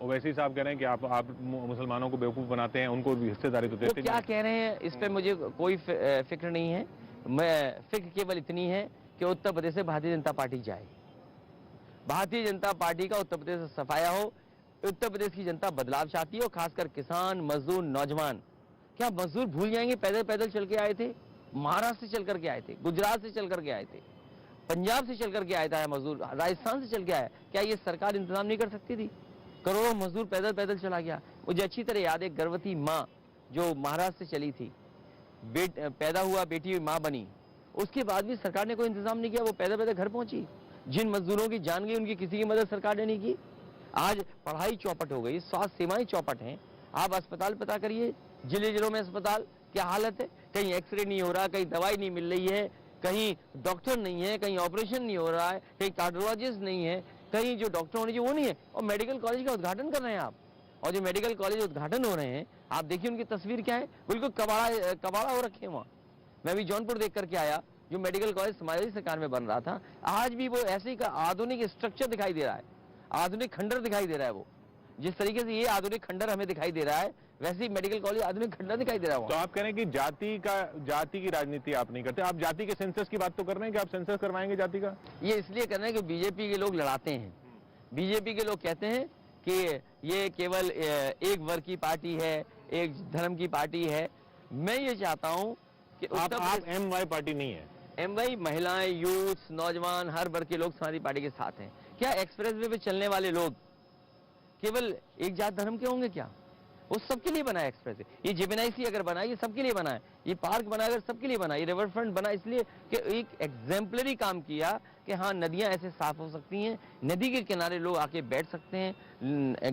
ओवैसी साहब कह रहे हैं कि आप मुसलमानों को बेवकूफ बनाते हैं, उनको भी हिस्सेदारी तो देते नहीं। क्या कह रहे हैं इस पे मुझे कोई फिक्र नहीं है। मैं फिक्र केवल इतनी है कि उत्तर प्रदेश से भारतीय जनता पार्टी जाए, भारतीय जनता पार्टी का उत्तर प्रदेश से सफाया हो। उत्तर प्रदेश की जनता बदलाव चाहती है और खासकर किसान, मजदूर, नौजवान। क्या मजदूर भूल जाएंगे पैदल पैदल चल के आए थे, महाराष्ट्र से चल करके आए थे, गुजरात से चल करके आए थे, पंजाब से चल करके आया था मजदूर, राजस्थान से चल के आया। क्या ये सरकार इंतजाम नहीं कर सकती थी? करोड़ों मजदूर पैदल पैदल चला गया। मुझे अच्छी तरह याद है, गर्भवती माँ जो महाराष्ट्र से चली थी, पैदा हुआ, बेटी माँ बनी, उसके बाद भी सरकार ने कोई इंतजाम नहीं किया, वो पैदल पैदल घर पहुंची। जिन मजदूरों की जान गई उनकी किसी की मदद सरकार ने नहीं की। आज पढ़ाई चौपट हो गई, स्वास्थ्य सेवाएं चौपट हैं। आप अस्पताल पता करिए, जिले जिलों में अस्पताल क्या हालत है। कहीं एक्सरे नहीं हो रहा, कहीं दवाई नहीं मिल रही है, कहीं डॉक्टर नहीं है, कहीं ऑपरेशन नहीं हो रहा है, कहीं कार्डियोलॉजिस्ट नहीं है, कहीं जो डॉक्टर होने चाहिए वो नहीं है। और मेडिकल कॉलेज का उद्घाटन कर रहे हैं आप, और जो मेडिकल कॉलेज उद्घाटन हो रहे हैं आप देखिए उनकी तस्वीर क्या है, बिल्कुल कबाड़ा हो रखे हैं वहाँ। मैं भी जौनपुर देख करके आया, जो मेडिकल कॉलेज समाजवादी सरकार में बन रहा था, आज भी वो ऐसे ही का आधुनिक स्ट्रक्चर दिखाई दे रहा है, आधुनिक खंडर दिखाई दे रहा है। वो जिस तरीके से ये आधुनिक खंडर हमें दिखाई दे रहा है, वैसे ही मेडिकल कॉलेज आधुनिक खंडर दिखाई दे रहा है। तो आप कह रहे हैं कि जाति की राजनीति आप नहीं करते, आप जाति के सेंसस की बात तो कर रहे हैं कि आप सेंसस करवाएंगे जाति का? ये इसलिए कर रहे हैं कि बीजेपी के लोग लड़ाते हैं। बीजेपी के लोग कहते हैं कि ये केवल एक वर्ग की पार्टी है, एक धर्म की पार्टी है। मैं ये चाहता हूं कि आप MY पार्टी नहीं है। MY महिलाएं, यूथ, नौजवान, हर वर्ग के लोग समाजवादी पार्टी के साथ हैं। क्या एक्सप्रेस वे पे चलने वाले लोग केवल एक जात धर्म के होंगे क्या? वो सबके लिए बना है एक्सप्रेस वे। ये JNIC अगर बना है, ये सबके लिए बना है। ये पार्क बना अगर सबके लिए बना है। ये रिवर फ्रंट बना इसलिए कि एक एग्जाम्पलरी काम किया कि हाँ, नदियां ऐसे साफ हो सकती हैं, नदी के किनारे लोग आके बैठ सकते हैं,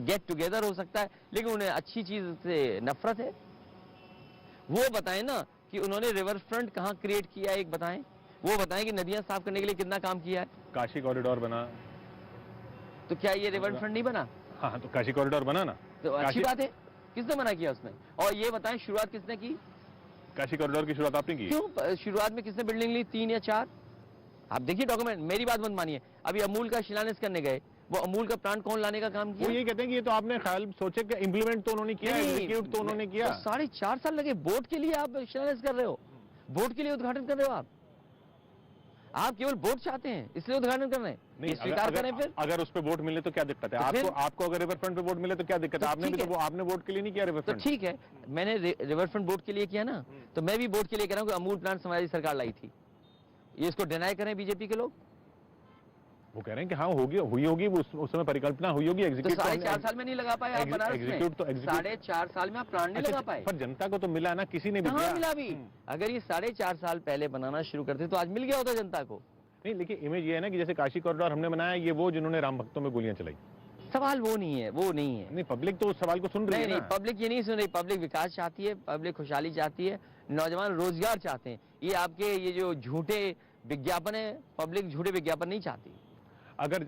गेट टुगेदर हो सकता है। लेकिन उन्हें अच्छी चीज से नफरत है। वो बताएं ना कि उन्होंने रिवर फ्रंट कहाँ क्रिएट किया है, एक बताएं। वो बताएं कि नदियां साफ करने के लिए कितना काम किया है। काशी कॉरिडोर बना, तो क्या ये रिवर फ्रंट नहीं बना? हाँ, तो काशी कॉरिडोर बना ना, तो अच्छी बात है। किसने मना किया उसमें? और ये बताएं शुरुआत किसने की? काशी कॉरिडोर की शुरुआत आपने की? क्यों? शुरुआत में किसने बिल्डिंग ली? 3 या 4? आप देखिए डॉक्यूमेंट, मेरी बात मत मानिए। अभी अमूल का शिलान्यास करने गए, वो अमूल का प्लांट कौन लाने का काम किया? वो ये कहते हैं कि ये तो आपने ख्याल सोचे कि इंप्लीमेंट तो उन्होंने किया, एग्जीक्यूट तो उन्होंने किया। 4.5 साल लगे। बोर्ड के लिए आप शिलान्यास कर रहे हो, बोर्ड के लिए उद्घाटन कर रहे हो। आप केवल वोट चाहते हैं इसलिए उद्घाटन कर रहे हैं। नहीं, स्वीकार करें फिर। अगर उस पे वोट मिले तो क्या दिक्कत है? तो आपको अगर रिवर फ्रंट पे वोट मिले तो क्या दिक्कत है? आपने भी तो आपने वोट के लिए नहीं किया रिवर फ्रंट। तो ठीक है, मैंने रिवर फ्रंट वोट के लिए किया ना, तो मैं भी वोट के लिए कह रहा हूँ कि अमूल प्लांट समाजवादी सरकार लाई थी। ये इसको डिनाई करें बीजेपी के लोग? वो कह रहे हैं कि हाँ हुई होगी, उस समय परिकल्पना हुई होगी। एग्जीक्यूट 4.5 साल में नहीं लगा पाए आप बनारस में। 4.5 साल में आप प्लान नहीं लगा पाए। पर जनता को तो मिला ना, किसी ने भी कहाँ मिला भी? अगर ये 4.5 साल पहले बनाना शुरू करते तो आज मिल गया होता जनता को। नहीं, लेकिन इमेज ये है ना कि जैसे काशी कॉरिडोर हमने बनाया, ये वो जिन्होंने राम भक्तों में गोलियां चलाई। सवाल वो नहीं है, वो नहीं है। नहीं, पब्लिक तो उस सवाल को सुन रही है। नहीं, पब्लिक ये नहीं सुन रही। पब्लिक विकास चाहती है, पब्लिक खुशहाली चाहती है, नौजवान रोजगार चाहते हैं। ये आपके ये जो झूठे विज्ञापन है, पब्लिक झूठे विज्ञापन नहीं चाहती। अगर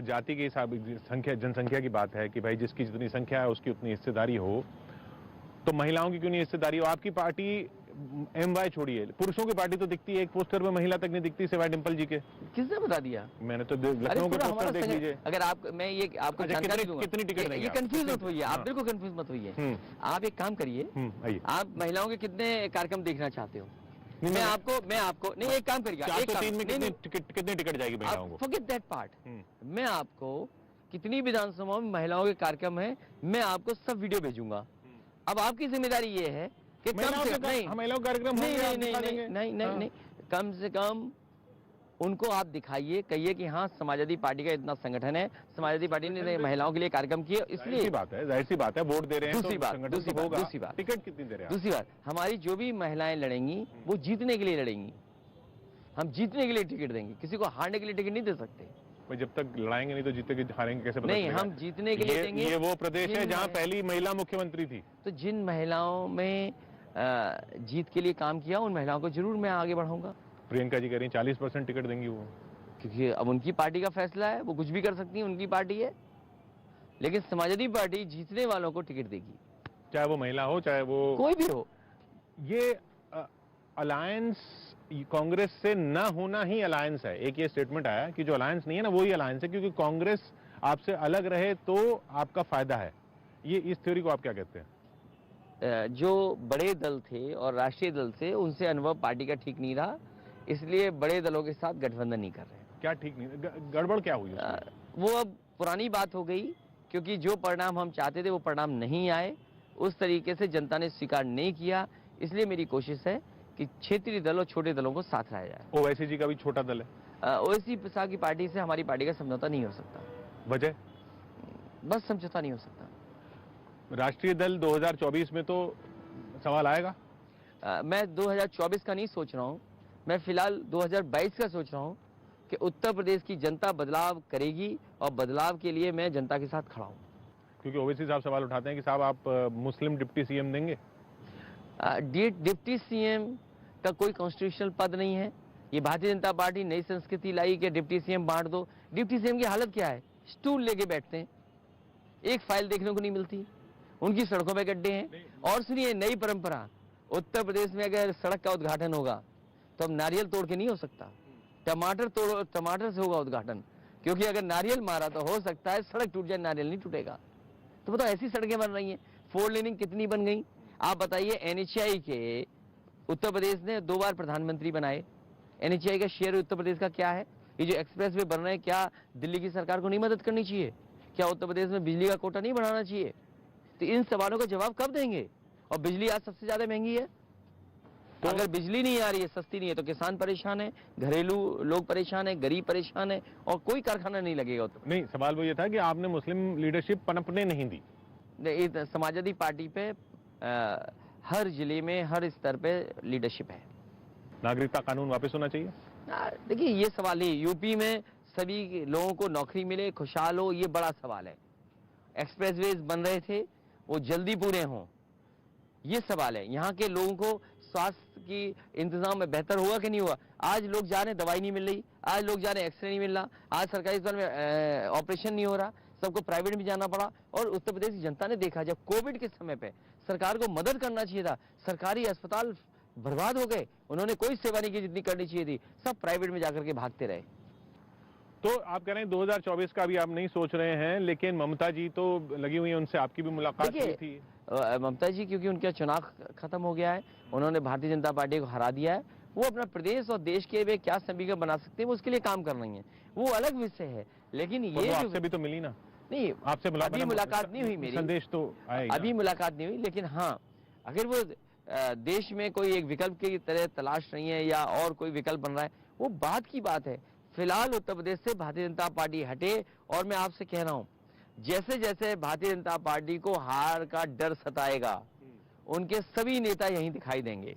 जाति के हिसाब जनसंख्या की बात है कि भाई जिसकी जितनी संख्या है उसकी उतनी हिस्सेदारी हो, तो महिलाओं की क्यों नहीं हिस्सेदारी हो? आपकी पार्टी MY छोड़िए, पुरुषों की पार्टी तो दिखती है, एक पोस्टर में महिला तक नहीं दिखती सिवाय डिंपल जी के। किसने बता दिया? मैंने तो लखनऊ का पोस्टर देख लीजिए। अगर आप, मैं ये आपको जानकारी दूंगा। कितनी टिकट देंगे? ये कंफ्यूज मत होइए, आप बिल्कुल कंफ्यूज मत होइए। आप एक काम करिए, आप महिलाओं के कितने कार्यक्रम देखना चाहते हो? मैं आपको नहीं, एक काम करिए, कितनी टिकट जाएगी महिलाओं को? Forget that part. मैं आपको कितनी विधानसभाओं में महिलाओं के कार्यक्रम है, मैं आपको सब वीडियो भेजूंगा। अब आपकी जिम्मेदारी ये है कि कम से कार्यक्रम नहीं, कम से कम उनको आप दिखाइए, कहिए कि हाँ, समाजवादी पार्टी का इतना संगठन है, समाजवादी पार्टी ने महिलाओं के लिए कार्यक्रम किए। इसलिए जाहिर सी बात है, वोट दे रहे हैं। दूसरी बात टिकट कितनी दे रहे हैं? दूसरी बात, हमारी जो भी महिलाएं लड़ेंगी वो जीतने के लिए लड़ेंगी। हम जीतने के लिए टिकट देंगे, किसी को हारने के लिए टिकट नहीं दे सकते। जब तक लड़ाएंगे नहीं तो जीतेंगे हारेंगे कैसे? नहीं, हम जीतने के लिए देंगे। ये वो प्रदेश है जहाँ पहली महिला मुख्यमंत्री थी। तो जिन महिलाओं में जीत के लिए काम किया, उन महिलाओं को जरूर मैं आगे बढ़ाऊंगा। प्रियंका जी कह रही हैं 40% टिकट देंगी वो, क्योंकि अब उनकी पार्टी का फैसला है, वो कुछ भी कर सकती है, उनकी पार्टी है। लेकिन समाजवादी पार्टी जीतने वालों को टिकट देगी, चाहे वो महिला हो चाहे वो कोई भी हो। ये अलायंस कांग्रेस से न होना ही अलायंस है। एक ये स्टेटमेंट आया कि जो अलायंस नहीं है ना, वही अलायंस है, क्योंकि कांग्रेस आपसे अलग रहे तो आपका फायदा है, ये इस थ्योरी को आप क्या कहते हैं? जो बड़े दल थे और राष्ट्रीय दल थे उनसे अनुभव पार्टी का ठीक नहीं रहा, इसलिए बड़े दलों के साथ गठबंधन नहीं कर रहे हैं। क्या ठीक नहीं, गड़बड़ क्या हुई उसमें? वो अब पुरानी बात हो गई, क्योंकि जो परिणाम हम चाहते थे वो परिणाम नहीं आए, उस तरीके से जनता ने स्वीकार नहीं किया। इसलिए मेरी कोशिश है कि क्षेत्रीय दल और छोटे दलों को साथ लाया जाए। ओवैसी जी का भी छोटा दल है। ओवैसी प्रसाद की पार्टी से हमारी पार्टी का समझौता नहीं हो सकता, वजह? बस समझौता नहीं हो सकता। राष्ट्रीय दल 2024 में तो सवाल आएगा। मैं 2024 का नहीं सोच रहा हूँ, मैं फिलहाल 2022 का सोच रहा हूँ कि उत्तर प्रदेश की जनता बदलाव करेगी और बदलाव के लिए मैं जनता के साथ खड़ा हूँ। क्योंकि ओवैसी साहब सवाल उठाते हैं कि साहब आप मुस्लिम डिप्टी सीएम देंगे। डिप्टी सीएम का कोई कॉन्स्टिट्यूशनल पद नहीं है। ये भारतीय जनता पार्टी नई संस्कृति लाई कि डिप्टी सीएम बांट दो। डिप्टी सीएम की हालत क्या है? स्टूल लेके बैठते हैं, एक फाइल देखने को नहीं मिलती, उनकी सड़कों पे गड्ढे हैं। और सुनिए, नई परंपरा, उत्तर प्रदेश में अगर सड़क का उद्घाटन होगा तो अब नारियल तोड़ के नहीं हो सकता, टमाटर से होगा उद्घाटन, क्योंकि अगर नारियल मारा तो हो सकता है सड़क टूट जाए, नारियल नहीं टूटेगा। तो बताओ, ऐसी सड़कें बन रही हैं। 4 लेनिंग कितनी बन गई आप बताइए। एनएचएआई के उत्तर प्रदेश ने 2 बार प्रधानमंत्री बनाए। एनएचएआई का शेयर उत्तर प्रदेश का क्या है? ये जो एक्सप्रेस वे बन रहे हैं, क्या दिल्ली की सरकार को नहीं मदद करनी चाहिए? क्या उत्तर प्रदेश में बिजली का कोटा नहीं बढ़ाना चाहिए? तो इन सवालों का जवाब कब देंगे? और बिजली आज सबसे ज्यादा महंगी है। तो अगर बिजली नहीं आ रही है, सस्ती नहीं है, तो किसान परेशान है, घरेलू लोग परेशान है, गरीब परेशान है, और कोई कारखाना नहीं लगेगा। नहीं, सवाल वो ये था कि आपने मुस्लिम लीडरशिप पनपने नहीं दी। समाजवादी पार्टी पे हर जिले में, हर स्तर पे लीडरशिप है। नागरिकता कानून वापस होना चाहिए। देखिए, ये सवाल ही, यूपी में सभी लोगों को नौकरी मिले, खुशहाल हो, ये बड़ा सवाल है। एक्सप्रेसवेज बन रहे थे, वो जल्दी पूरे हों, ये सवाल है। यहाँ के लोगों को स्वास्थ्य की इंतजाम में बेहतर हुआ कि नहीं हुआ? आज लोग जा रहे हैं, दवाई नहीं मिल रही, आज लोग जा रहे हैं, एक्सरे नहीं मिल रहा, आज सरकारी अस्पताल में ऑपरेशन नहीं हो रहा, सबको प्राइवेट में जाना पड़ा। और उत्तर प्रदेश की जनता ने देखा, जब कोविड के समय पे सरकार को मदद करना चाहिए था, सरकारी अस्पताल बर्बाद हो गए, उन्होंने कोई सेवा नहीं की जितनी करनी चाहिए थी, सब प्राइवेट में जाकर के भागते रहे। तो आप कह रहे हैं 2024 का भी आप नहीं सोच रहे हैं, लेकिन ममता जी तो लगी हुई हैं, उनसे आपकी भी मुलाकात हुई थी। ममता जी, क्योंकि उनका चुनाव खत्म हो गया है, उन्होंने भारतीय जनता पार्टी को हरा दिया है, वो अपना प्रदेश और देश के वे क्या समीकरण बना सकते हैं, वो उसके लिए काम कर रही है, वो अलग विषय है। लेकिन ये आपसे भी तो मिली ना? नहीं, आपसे अभी मुलाकात नहीं हुई मेरी, संदेश तो आएगा। अभी मुलाकात नहीं हुई, लेकिन हाँ, अगर वो देश में कोई एक विकल्प की तरह तलाश रही है या और कोई विकल्प बन रहा है, वो बात की बात है। फिलहाल उत्तर प्रदेश से भारतीय जनता पार्टी हटे, और मैं आपसे कह रहा हूं, जैसे जैसे भारतीय जनता पार्टी को हार का डर सताएगा, उनके सभी नेता यहीं दिखाई देंगे।